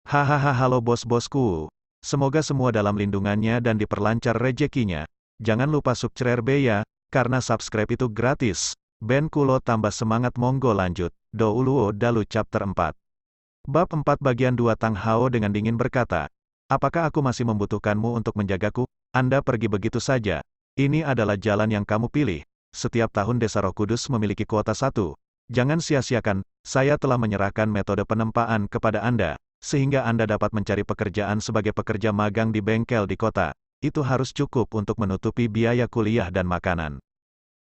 Hahaha, halo bos-bosku. Semoga semua dalam lindungannya dan diperlancar rezekinya. Jangan lupa subscribe ya, karena subscribe itu gratis. Ben Kulo tambah semangat, monggo lanjut. Do Uluo Dalu Chapter 4. Bab 4 Bagian 2. Tang Hao dengan dingin berkata, apakah aku masih membutuhkanmu untuk menjagaku? Anda pergi begitu saja. Ini adalah jalan yang kamu pilih. Setiap tahun Desa Roh Kudus memiliki kuota 1. Jangan sia-siakan, saya telah menyerahkan metode penempaan kepada Anda, sehingga Anda dapat mencari pekerjaan sebagai pekerja magang di bengkel di kota. Itu harus cukup untuk menutupi biaya kuliah dan makanan.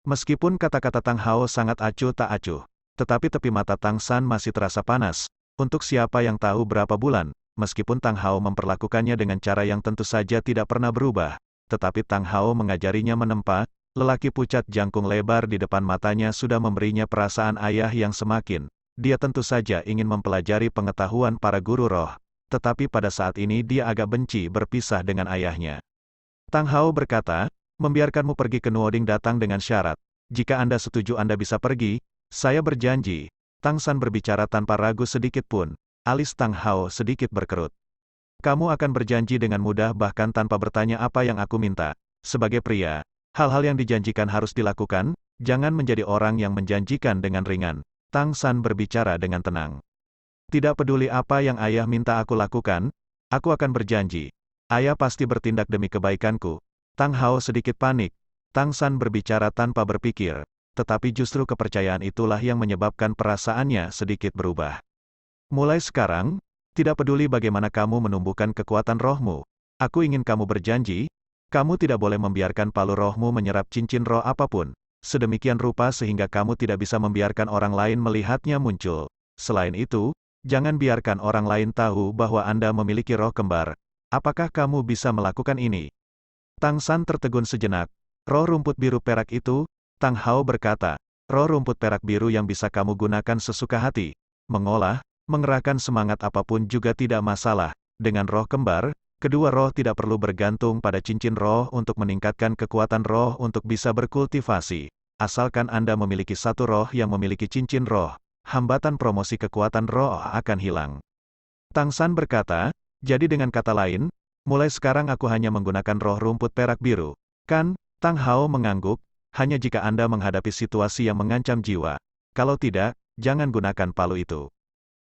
Meskipun kata-kata Tang Hao sangat acuh tak acuh, tetapi tepi mata Tang San masih terasa panas. Untuk siapa yang tahu berapa bulan, meskipun Tang Hao memperlakukannya dengan cara yang tentu saja tidak pernah berubah, tetapi Tang Hao mengajarinya menempa, lelaki pucat jangkung lebar di depan matanya sudah memberinya perasaan ayah yang semakin. Dia tentu saja ingin mempelajari pengetahuan para guru roh, tetapi pada saat ini dia agak benci berpisah dengan ayahnya. Tang Hao berkata, membiarkanmu pergi ke Nuoding datang dengan syarat. Jika Anda setuju Anda bisa pergi, saya berjanji. Tang San berbicara tanpa ragu sedikit pun. Alis Tang Hao sedikit berkerut. Kamu akan berjanji dengan mudah bahkan tanpa bertanya apa yang aku minta. Sebagai pria, hal-hal yang dijanjikan harus dilakukan, jangan menjadi orang yang menjanjikan dengan ringan. Tang San berbicara dengan tenang. Tidak peduli apa yang ayah minta aku lakukan, aku akan berjanji. Ayah pasti bertindak demi kebaikanku. Tang Hao sedikit panik. Tang San berbicara tanpa berpikir, tetapi justru kepercayaan itulah yang menyebabkan perasaannya sedikit berubah. Mulai sekarang, tidak peduli bagaimana kamu menumbuhkan kekuatan rohmu, aku ingin kamu berjanji, kamu tidak boleh membiarkan palu rohmu menyerap cincin roh apapun, sedemikian rupa sehingga kamu tidak bisa membiarkan orang lain melihatnya muncul. Selain itu, jangan biarkan orang lain tahu bahwa Anda memiliki roh kembar. Apakah kamu bisa melakukan ini? Tang San tertegun sejenak. Roh rumput biru perak itu, Tang Hao berkata, roh rumput perak biru yang bisa kamu gunakan sesuka hati. Mengolah, mengerahkan semangat apapun juga tidak masalah. Dengan roh kembar, kedua roh tidak perlu bergantung pada cincin roh untuk meningkatkan kekuatan roh untuk bisa berkultivasi. Asalkan Anda memiliki satu roh yang memiliki cincin roh, hambatan promosi kekuatan roh akan hilang. Tang San berkata, jadi dengan kata lain, mulai sekarang aku hanya menggunakan roh rumput perak biru. Kan? Tang Hao mengangguk, hanya jika Anda menghadapi situasi yang mengancam jiwa. Kalau tidak, jangan gunakan palu itu.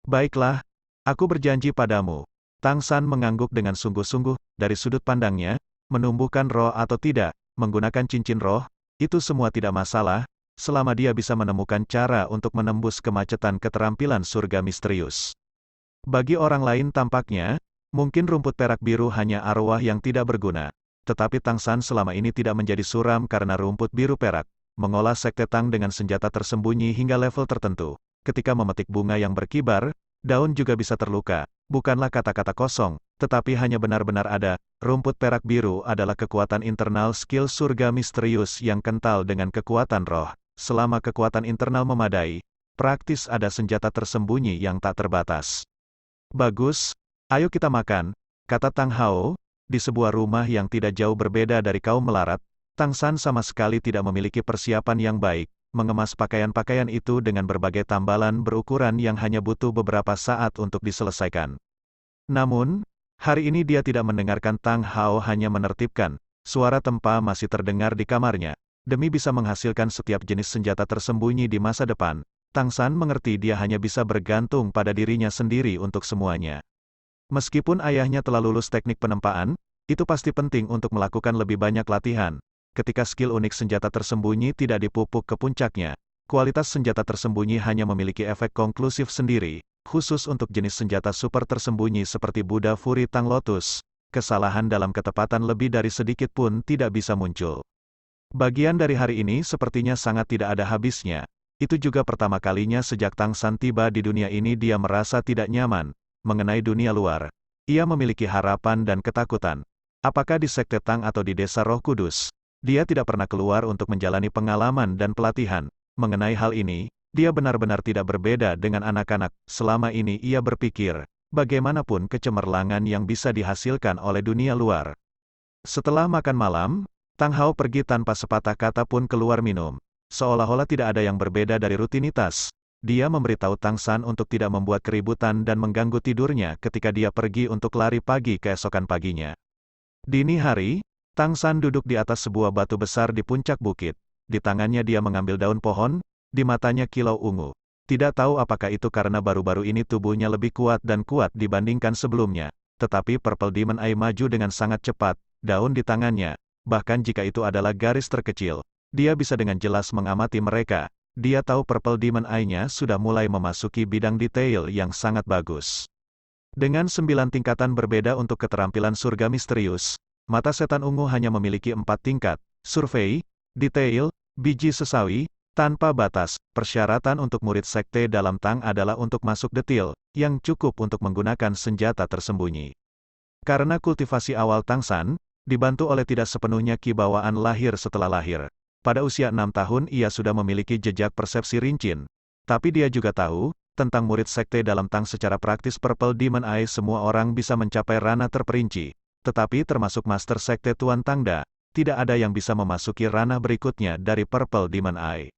Baiklah, aku berjanji padamu. Tang San mengangguk dengan sungguh-sungguh, dari sudut pandangnya, menumbuhkan roh atau tidak, menggunakan cincin roh, itu semua tidak masalah, selama dia bisa menemukan cara untuk menembus kemacetan keterampilan surga misterius. Bagi orang lain tampaknya, mungkin rumput perak biru hanya arwah yang tidak berguna. Tetapi Tang San selama ini tidak menjadi suram karena rumput biru perak, mengolah sekte Tang dengan senjata tersembunyi hingga level tertentu. Ketika memetik bunga yang berkibar, daun juga bisa terluka, bukanlah kata-kata kosong, tetapi hanya benar-benar ada. Rumput perak biru adalah kekuatan internal skill surga misterius yang kental dengan kekuatan roh. Selama kekuatan internal memadai, praktis ada senjata tersembunyi yang tak terbatas. Bagus, ayo kita makan, kata Tang Hao. Di sebuah rumah yang tidak jauh berbeda dari kaum melarat, Tang San sama sekali tidak memiliki persiapan yang baik, mengemas pakaian-pakaian itu dengan berbagai tambalan berukuran yang hanya butuh beberapa saat untuk diselesaikan. Namun, hari ini dia tidak mendengarkan Tang Hao hanya menertibkan, suara tempa masih terdengar di kamarnya. Demi bisa menghasilkan setiap jenis senjata tersembunyi di masa depan, Tang San mengerti dia hanya bisa bergantung pada dirinya sendiri untuk semuanya. Meskipun ayahnya telah lulus teknik penempaan, itu pasti penting untuk melakukan lebih banyak latihan. Ketika skill unik senjata tersembunyi tidak dipupuk ke puncaknya, kualitas senjata tersembunyi hanya memiliki efek konklusif sendiri, khusus untuk jenis senjata super tersembunyi seperti Buddha Fury Tang Lotus. Kesalahan dalam ketepatan lebih dari sedikit pun tidak bisa muncul. Bagian dari hari ini sepertinya sangat tidak ada habisnya. Itu juga pertama kalinya sejak Tang San tiba di dunia ini dia merasa tidak nyaman. Mengenai dunia luar, ia memiliki harapan dan ketakutan. Apakah di sekte Tang atau di Desa Roh Kudus, dia tidak pernah keluar untuk menjalani pengalaman dan pelatihan. Mengenai hal ini, dia benar-benar tidak berbeda dengan anak-anak. Selama ini ia berpikir, bagaimanapun kecemerlangan yang bisa dihasilkan oleh dunia luar. Setelah makan malam, Tang Hao pergi tanpa sepatah kata pun keluar minum. Seolah-olah tidak ada yang berbeda dari rutinitas. dia memberitahu Tang San untuk tidak membuat keributan dan mengganggu tidurnya ketika dia pergi untuk lari pagi keesokan paginya. Dini hari, Tang San duduk di atas sebuah batu besar di puncak bukit. Di tangannya dia mengambil daun pohon, di matanya kilau ungu. Tidak tahu apakah itu karena baru-baru ini tubuhnya lebih kuat dan kuat dibandingkan sebelumnya. Tetapi Purple Demon Eye maju dengan sangat cepat, daun di tangannya. Bahkan jika itu adalah garis terkecil, dia bisa dengan jelas mengamati mereka. Dia tahu Purple Demon Eye-nya sudah mulai memasuki bidang detail yang sangat bagus. Dengan 9 tingkatan berbeda untuk keterampilan surga misterius, mata setan ungu hanya memiliki 4 tingkat: survei, detail, biji sesawi, tanpa batas. Persyaratan untuk murid sekte dalam Tang adalah untuk masuk detail, yang cukup untuk menggunakan senjata tersembunyi. Karena kultivasi awal Tang San, dibantu oleh tidak sepenuhnya ki bawaan lahir setelah lahir. Pada usia 6 tahun ia sudah memiliki jejak persepsi rincin. Tapi dia juga tahu, tentang murid sekte dalam Tang secara praktis Purple Demon Eye semua orang bisa mencapai ranah terperinci. Tetapi termasuk Master Sekte Tuan Tangda, tidak ada yang bisa memasuki ranah berikutnya dari Purple Demon Eye.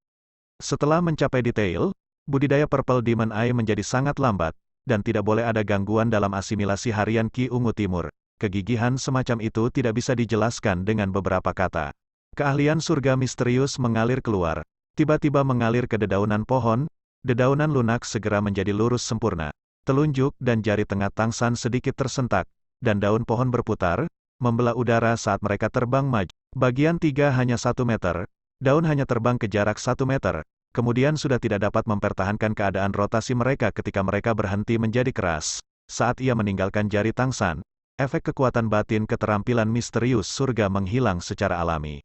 Setelah mencapai detail, budidaya Purple Demon Eye menjadi sangat lambat, dan tidak boleh ada gangguan dalam asimilasi harian Ki Ungu Timur. Kegigihan semacam itu tidak bisa dijelaskan dengan beberapa kata. Keahlian surga misterius mengalir keluar, tiba-tiba mengalir ke dedaunan pohon, dedaunan lunak segera menjadi lurus sempurna. Telunjuk dan jari tengah Tang San sedikit tersentak, dan daun pohon berputar, membelah udara saat mereka terbang maju. Bagian 3 hanya 1 meter, daun hanya terbang ke jarak 1 meter, kemudian sudah tidak dapat mempertahankan keadaan rotasi mereka ketika mereka berhenti menjadi keras. Saat ia meninggalkan jari Tang San, efek kekuatan batin keterampilan misterius surga menghilang secara alami.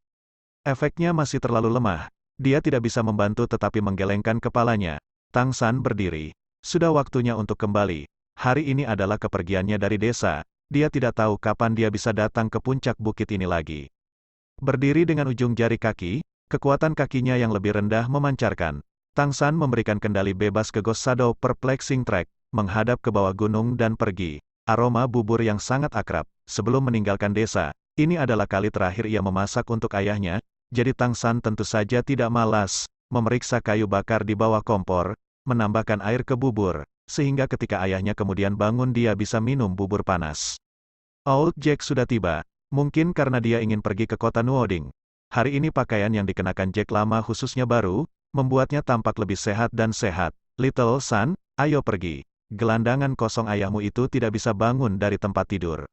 Efeknya masih terlalu lemah, dia tidak bisa membantu tetapi menggelengkan kepalanya. Tang San berdiri. Sudah waktunya untuk kembali. Hari ini adalah kepergiannya dari desa, dia tidak tahu kapan dia bisa datang ke puncak bukit ini lagi. Berdiri dengan ujung jari kaki, kekuatan kakinya yang lebih rendah memancarkan. Tang San memberikan kendali bebas ke Ghost Shadow Perplexing Track, menghadap ke bawah gunung dan pergi. Aroma bubur yang sangat akrab. Sebelum meninggalkan desa, ini adalah kali terakhir ia memasak untuk ayahnya, jadi Tang San tentu saja tidak malas, memeriksa kayu bakar di bawah kompor, menambahkan air ke bubur, sehingga ketika ayahnya kemudian bangun dia bisa minum bubur panas. Old Jack sudah tiba, mungkin karena dia ingin pergi ke kota Nuoding. Hari ini pakaian yang dikenakan Jack lama khususnya baru, membuatnya tampak lebih sehat dan sehat. Little Son, ayo pergi. Gelandangan kosong ayahmu itu tidak bisa bangun dari tempat tidur.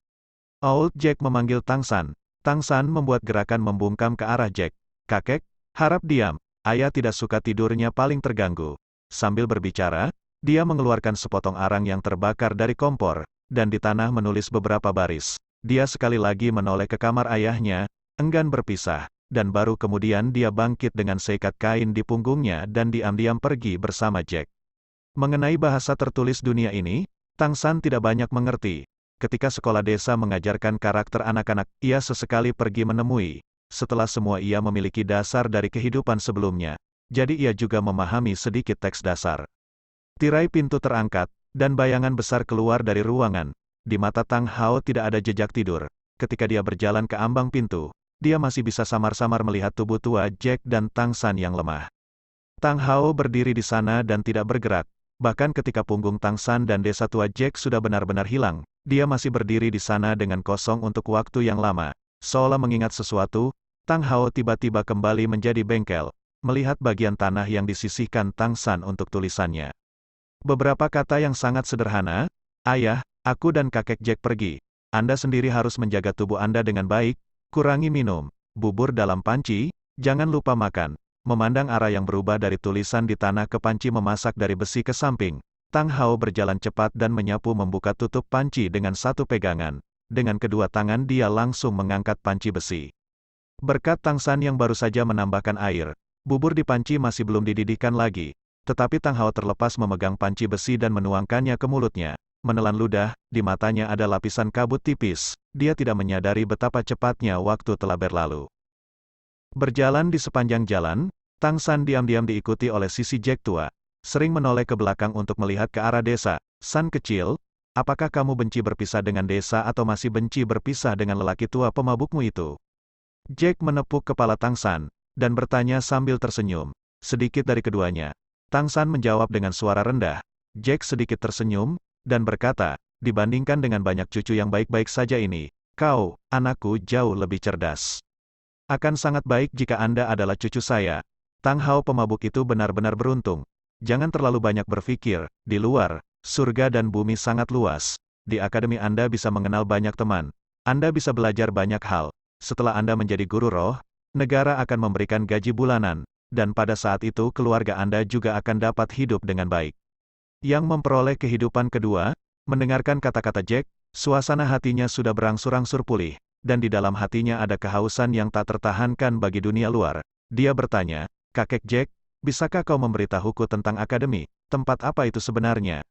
Old Jack memanggil Tang San. Tang San membuat gerakan membungkam ke arah Jack. Kakek, harap diam. Ayah tidak suka tidurnya paling terganggu. Sambil berbicara, dia mengeluarkan sepotong arang yang terbakar dari kompor, dan di tanah menulis beberapa baris. Dia sekali lagi menoleh ke kamar ayahnya, enggan berpisah, dan baru kemudian dia bangkit dengan seikat kain di punggungnya dan diam-diam pergi bersama Jack. Mengenai bahasa tertulis dunia ini, Tang San tidak banyak mengerti. Ketika sekolah desa mengajarkan karakter anak-anak, ia sesekali pergi menemui. Setelah semua ia memiliki dasar dari kehidupan sebelumnya. Jadi ia juga memahami sedikit teks dasar. Tirai pintu terangkat, dan bayangan besar keluar dari ruangan. Di mata Tang Hao tidak ada jejak tidur. Ketika dia berjalan ke ambang pintu, dia masih bisa samar-samar melihat tubuh tua Jack dan Tang San yang lemah. Tang Hao berdiri di sana dan tidak bergerak. Bahkan ketika punggung Tang San dan desa tua Jack sudah benar-benar hilang, dia masih berdiri di sana dengan kosong untuk waktu yang lama. Seolah mengingat sesuatu, Tang Hao tiba-tiba kembali menjadi bengkel, melihat bagian tanah yang disisihkan Tang San untuk tulisannya. Beberapa kata yang sangat sederhana, ayah, aku dan kakek Jack pergi. Anda sendiri harus menjaga tubuh Anda dengan baik, kurangi minum, bubur dalam panci, jangan lupa makan. Memandang arah yang berubah dari tulisan di tanah ke panci memasak dari besi ke samping, Tang Hao berjalan cepat dan menyapu membuka tutup panci dengan satu pegangan. Dengan kedua tangan dia langsung mengangkat panci besi. Berkat Tang San yang baru saja menambahkan air, bubur di panci masih belum dididihkan lagi. Tetapi Tang Hao terlepas memegang panci besi dan menuangkannya ke mulutnya. Menelan ludah, di matanya ada lapisan kabut tipis. Dia tidak menyadari betapa cepatnya waktu telah berlalu. Berjalan di sepanjang jalan, Tang San diam-diam diikuti oleh sisi Jack tua. Sering menoleh ke belakang untuk melihat ke arah desa. San kecil, apakah kamu benci berpisah dengan desa atau masih benci berpisah dengan lelaki tua pemabukmu itu? Jack menepuk kepala Tang San, dan bertanya sambil tersenyum. Sedikit dari keduanya. Tang San menjawab dengan suara rendah. Jack sedikit tersenyum, dan berkata, dibandingkan dengan banyak cucu yang baik-baik saja ini, kau, anakku jauh lebih cerdas. Akan sangat baik jika Anda adalah cucu saya. Tang Hao pemabuk itu benar-benar beruntung. Jangan terlalu banyak berpikir, di luar, surga dan bumi sangat luas. Di akademi Anda bisa mengenal banyak teman. Anda bisa belajar banyak hal. Setelah Anda menjadi guru roh, negara akan memberikan gaji bulanan, dan pada saat itu keluarga Anda juga akan dapat hidup dengan baik. Yang memperoleh kehidupan kedua, mendengarkan kata-kata Jack, suasana hatinya sudah berangsur-angsur pulih, dan di dalam hatinya ada kehausan yang tak tertahankan bagi dunia luar. Dia bertanya, kakek Jack, bisakah kau memberitahuku tentang akademi, tempat apa itu sebenarnya?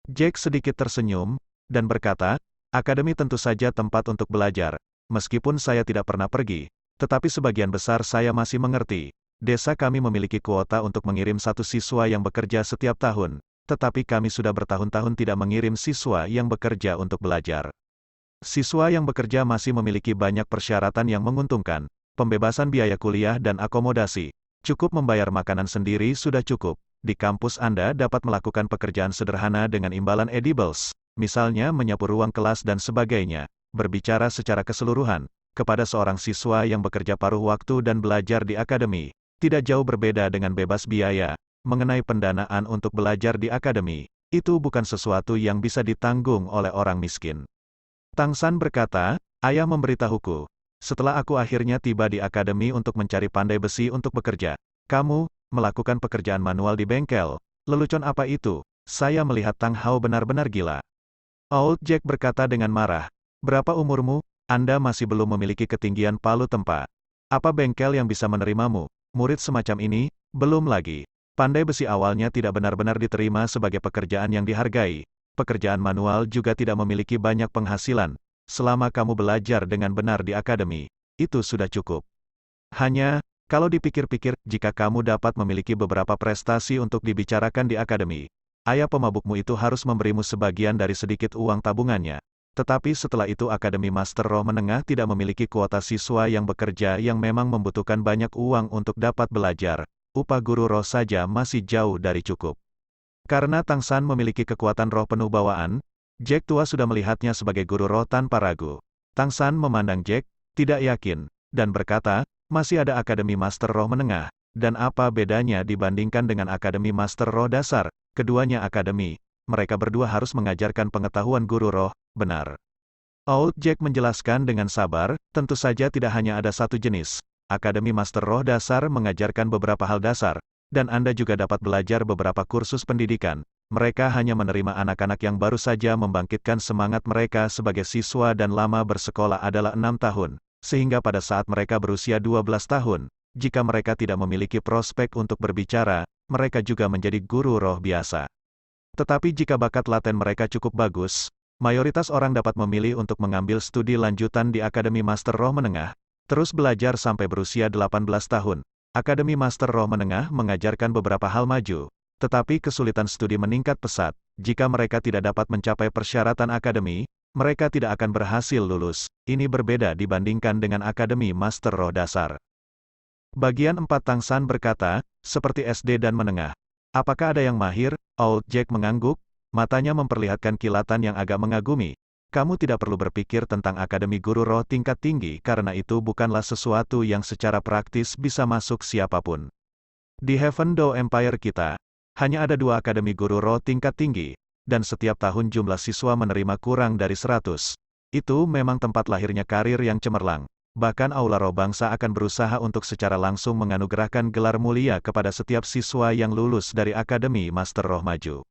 Jack sedikit tersenyum, dan berkata, akademi tentu saja tempat untuk belajar, meskipun saya tidak pernah pergi, tetapi sebagian besar saya masih mengerti. Desa kami memiliki kuota untuk mengirim satu siswa yang bekerja setiap tahun, tetapi kami sudah bertahun-tahun tidak mengirim siswa yang bekerja untuk belajar. Siswa yang bekerja masih memiliki banyak persyaratan yang menguntungkan, pembebasan biaya kuliah dan akomodasi. Cukup membayar makanan sendiri sudah cukup. Di kampus Anda dapat melakukan pekerjaan sederhana dengan imbalan edibles, misalnya menyapu ruang kelas dan sebagainya. Berbicara secara keseluruhan, kepada seorang siswa yang bekerja paruh waktu dan belajar di akademi, tidak jauh berbeda dengan bebas biaya. Mengenai pendanaan untuk belajar di akademi, itu bukan sesuatu yang bisa ditanggung oleh orang miskin. Tang San berkata, ayah memberitahuku, setelah aku akhirnya tiba di akademi untuk mencari pandai besi untuk bekerja, kamu melakukan pekerjaan manual di bengkel. Lelucon apa itu? Saya melihat Tang Hao benar-benar gila. Old Jack berkata dengan marah, berapa umurmu? Anda masih belum memiliki ketinggian palu tempa. Apa bengkel yang bisa menerimamu? Murid semacam ini, belum lagi. Pandai besi awalnya tidak benar-benar diterima sebagai pekerjaan yang dihargai. Pekerjaan manual juga tidak memiliki banyak penghasilan. Selama kamu belajar dengan benar di akademi, itu sudah cukup. Hanya, kalau dipikir-pikir, jika kamu dapat memiliki beberapa prestasi untuk dibicarakan di akademi, ayah pemabukmu itu harus memberimu sebagian dari sedikit uang tabungannya. Tetapi setelah itu Akademi Master Roh Menengah tidak memiliki kuota siswa yang bekerja yang memang membutuhkan banyak uang untuk dapat belajar. Upah guru roh saja masih jauh dari cukup. Karena Tang San memiliki kekuatan roh penuh bawaan, Jack tua sudah melihatnya sebagai guru roh tanpa ragu. Tang San memandang Jack, tidak yakin, dan berkata, masih ada Akademi Master Roh Menengah, dan apa bedanya dibandingkan dengan Akademi Master Roh Dasar? Keduanya akademi, mereka berdua harus mengajarkan pengetahuan guru roh, benar. Old Jack menjelaskan dengan sabar, tentu saja tidak hanya ada satu jenis. Akademi Master Roh Dasar mengajarkan beberapa hal dasar, dan Anda juga dapat belajar beberapa kursus pendidikan. Mereka hanya menerima anak-anak yang baru saja membangkitkan semangat mereka sebagai siswa dan lama bersekolah adalah 6 tahun, sehingga pada saat mereka berusia 12 tahun, jika mereka tidak memiliki prospek untuk berbicara, mereka juga menjadi guru roh biasa. Tetapi jika bakat laten mereka cukup bagus, mayoritas orang dapat memilih untuk mengambil studi lanjutan di Akademi Master Roh Menengah, terus belajar sampai berusia 18 tahun. Akademi Master Roh Menengah mengajarkan beberapa hal maju, tetapi kesulitan studi meningkat pesat. Jika mereka tidak dapat mencapai persyaratan akademi, mereka tidak akan berhasil lulus. Ini berbeda dibandingkan dengan Akademi Master Roh Dasar. Bagian 4 Tang San berkata, seperti SD dan menengah. Apakah ada yang mahir? Old Jack mengangguk, matanya memperlihatkan kilatan yang agak mengagumi. Kamu tidak perlu berpikir tentang akademi guru roh tingkat tinggi karena itu bukanlah sesuatu yang secara praktis bisa masuk siapapun. Di Heaven Door Empire kita, hanya ada 2 akademi guru roh tingkat tinggi, dan setiap tahun jumlah siswa menerima kurang dari 100. Itu memang tempat lahirnya karir yang cemerlang. Bahkan Aula Roh Bangsa akan berusaha untuk secara langsung menganugerahkan gelar mulia kepada setiap siswa yang lulus dari Akademi Master Roh Maju.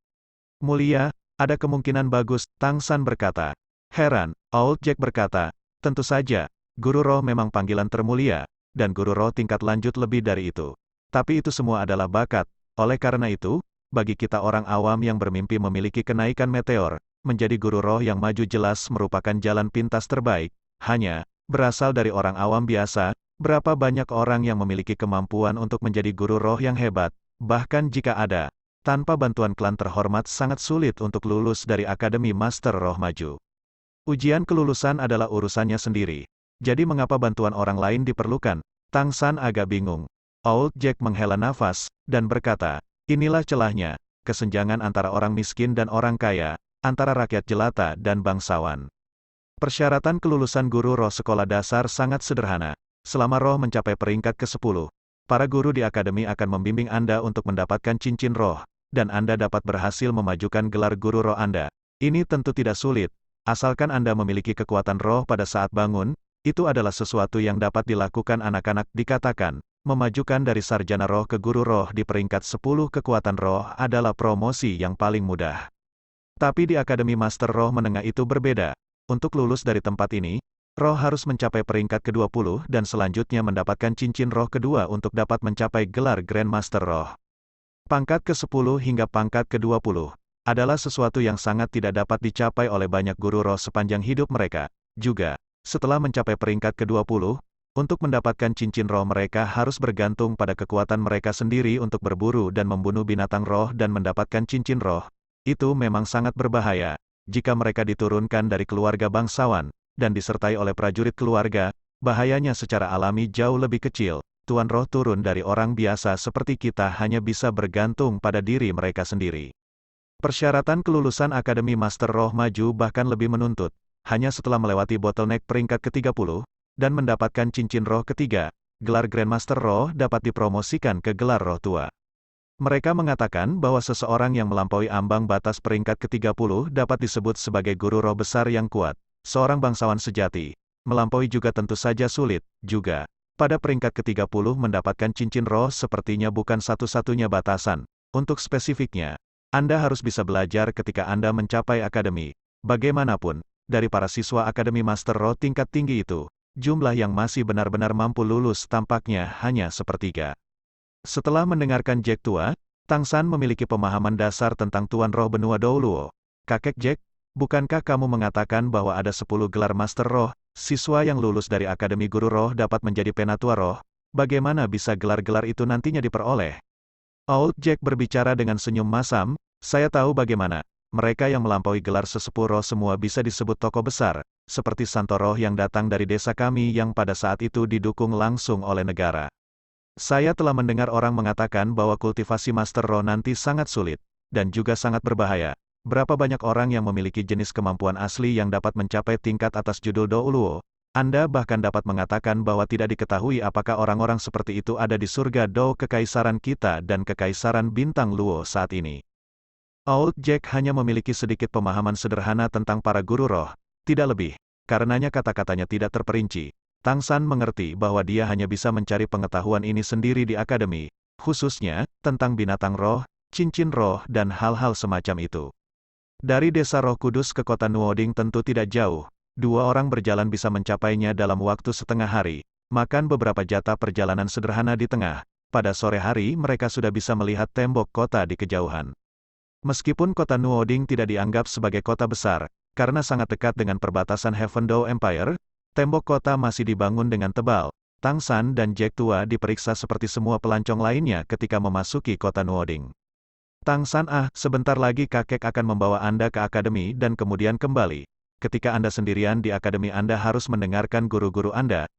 Mulia, ada kemungkinan bagus, Tang San berkata. Heran, Old Jack berkata, tentu saja, guru roh memang panggilan termulia, dan guru roh tingkat lanjut lebih dari itu. Tapi itu semua adalah bakat, oleh karena itu, bagi kita orang awam yang bermimpi memiliki kenaikan meteor, menjadi guru roh yang maju jelas merupakan jalan pintas terbaik, hanya, berasal dari orang awam biasa, berapa banyak orang yang memiliki kemampuan untuk menjadi guru roh yang hebat, bahkan jika ada, tanpa bantuan klan terhormat sangat sulit untuk lulus dari Akademi Master Roh Maju. Ujian kelulusan adalah urusannya sendiri. Jadi mengapa bantuan orang lain diperlukan? Tang San agak bingung. Old Jack menghela nafas, dan berkata, Inilah celahnya, kesenjangan antara orang miskin dan orang kaya, antara rakyat jelata dan bangsawan. Persyaratan kelulusan guru roh sekolah dasar sangat sederhana. Selama roh mencapai peringkat ke-10, para guru di akademi akan membimbing Anda untuk mendapatkan cincin roh, dan Anda dapat berhasil memajukan gelar guru roh Anda. Ini tentu tidak sulit, asalkan Anda memiliki kekuatan roh pada saat bangun, itu adalah sesuatu yang dapat dilakukan anak-anak dikatakan. Memajukan dari sarjana roh ke guru roh di peringkat 10 kekuatan roh adalah promosi yang paling mudah. Tapi di Akademi Master Roh Menengah itu berbeda. Untuk lulus dari tempat ini, roh harus mencapai peringkat ke-20 dan selanjutnya mendapatkan cincin roh kedua untuk dapat mencapai gelar Grand Master Roh. Pangkat ke-10 hingga pangkat ke-20 adalah sesuatu yang sangat tidak dapat dicapai oleh banyak guru roh sepanjang hidup mereka. Juga, setelah mencapai peringkat ke-20, untuk mendapatkan cincin roh mereka harus bergantung pada kekuatan mereka sendiri untuk berburu dan membunuh binatang roh dan mendapatkan cincin roh. Itu memang sangat berbahaya. Jika mereka diturunkan dari keluarga bangsawan, dan disertai oleh prajurit keluarga, bahayanya secara alami jauh lebih kecil. Tuan roh turun dari orang biasa seperti kita hanya bisa bergantung pada diri mereka sendiri. Persyaratan kelulusan Akademi Master Roh Maju bahkan lebih menuntut. Hanya setelah melewati bottleneck peringkat ke-30, dan mendapatkan cincin roh ketiga, gelar Grandmaster Roh dapat dipromosikan ke gelar roh tua. Mereka mengatakan bahwa seseorang yang melampaui ambang batas peringkat ke-30 dapat disebut sebagai guru roh besar yang kuat, seorang bangsawan sejati. Melampaui juga tentu saja sulit, juga. Pada peringkat ke-30 mendapatkan cincin roh sepertinya bukan satu-satunya batasan. Untuk spesifiknya, Anda harus bisa belajar ketika Anda mencapai akademi. Bagaimanapun, dari para siswa Akademi Master Roh tingkat tinggi itu, jumlah yang masih benar-benar mampu lulus tampaknya hanya sepertiga. Setelah mendengarkan Jack tua, Tang San memiliki pemahaman dasar tentang Tuan Roh Benua Douluo. Kakek Jack, bukankah kamu mengatakan bahwa ada 10 gelar Master Roh, siswa yang lulus dari Akademi Guru Roh dapat menjadi penatua roh? Bagaimana bisa gelar-gelar itu nantinya diperoleh? Old Jack berbicara dengan senyum masam, saya tahu bagaimana. Mereka yang melampaui gelar sesepuh roh semua bisa disebut tokoh besar, seperti Santo Roh yang datang dari desa kami yang pada saat itu didukung langsung oleh negara. Saya telah mendengar orang mengatakan bahwa kultivasi Master Roh nanti sangat sulit, dan juga sangat berbahaya. Berapa banyak orang yang memiliki jenis kemampuan asli yang dapat mencapai tingkat atas judul Douluo? Anda bahkan dapat mengatakan bahwa tidak diketahui apakah orang-orang seperti itu ada di surga Do Kekaisaran kita dan Kekaisaran Bintang Luo saat ini. Old Jack hanya memiliki sedikit pemahaman sederhana tentang para guru roh, tidak lebih, karenanya kata-katanya tidak terperinci. Tang San mengerti bahwa dia hanya bisa mencari pengetahuan ini sendiri di akademi, khususnya tentang binatang roh, cincin roh dan hal-hal semacam itu. Dari desa Roh Kudus ke kota Nuoding tentu tidak jauh, 2 orang berjalan bisa mencapainya dalam waktu setengah hari, makan beberapa jatah perjalanan sederhana di tengah, pada sore hari mereka sudah bisa melihat tembok kota di kejauhan. Meskipun kota Nuoding tidak dianggap sebagai kota besar, karena sangat dekat dengan perbatasan Heavendow Empire, tembok kota masih dibangun dengan tebal. Tang San dan Jack tua diperiksa seperti semua pelancong lainnya ketika memasuki kota Nuoding. Tang San, sebentar lagi kakek akan membawa Anda ke akademi dan kemudian kembali. Ketika Anda sendirian di akademi Anda harus mendengarkan guru-guru Anda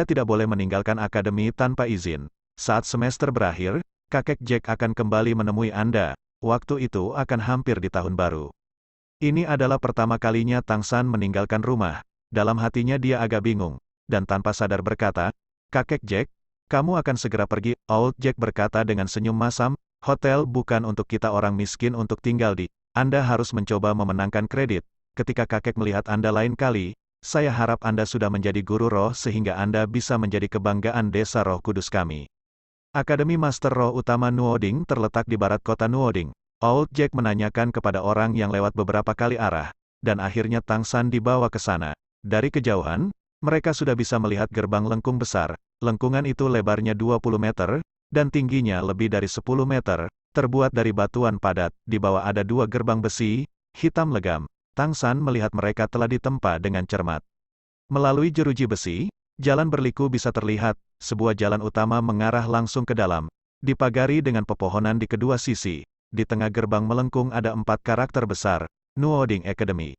tidak boleh meninggalkan akademi tanpa izin. Saat semester berakhir, kakek Jack akan kembali menemui Anda. Waktu itu akan hampir di tahun baru. Ini adalah pertama kalinya Tang San meninggalkan rumah. Dalam hatinya dia agak bingung, dan tanpa sadar berkata, "Kakek Jack, kamu akan segera pergi." Old Jack berkata dengan senyum masam, "Hotel bukan untuk kita orang miskin untuk tinggal di. Anda harus mencoba memenangkan kredit. Ketika kakek melihat Anda lain kali, saya harap Anda sudah menjadi guru roh sehingga Anda bisa menjadi kebanggaan desa Roh Kudus kami." Akademi Master Roh Utama Nuoding terletak di barat kota Nuoding. Old Jack menanyakan kepada orang yang lewat beberapa kali arah, dan akhirnya Tang San dibawa ke sana. Dari kejauhan, mereka sudah bisa melihat gerbang lengkung besar. Lengkungan itu lebarnya 20 meter, dan tingginya lebih dari 10 meter, terbuat dari batuan padat. Di bawah ada 2 gerbang besi, hitam legam. Tang San melihat mereka telah ditempa dengan cermat. Melalui jeruji besi, jalan berliku bisa terlihat, sebuah jalan utama mengarah langsung ke dalam, dipagari dengan pepohonan di kedua sisi. Di tengah gerbang melengkung ada 4 karakter besar, Nuoding Academy.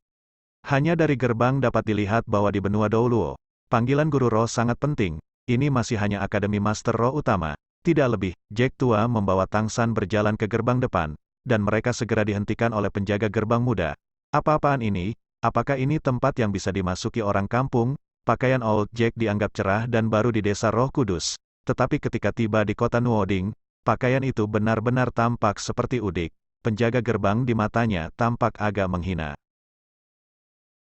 Hanya dari gerbang dapat dilihat bahwa di benua Douluo, panggilan guru roh sangat penting. Ini masih hanya Akademi Master Roh Utama. Tidak lebih, Jack tua membawa Tangsan berjalan ke gerbang depan, dan mereka segera dihentikan oleh penjaga gerbang muda. Apa-apaan ini? Apakah ini tempat yang bisa dimasuki orang kampung? Pakaian Old Jack dianggap cerah dan baru di desa Roh Kudus. Tetapi ketika tiba di kota Nuoding, pakaian itu benar-benar tampak seperti udik. Penjaga gerbang di matanya tampak agak menghina.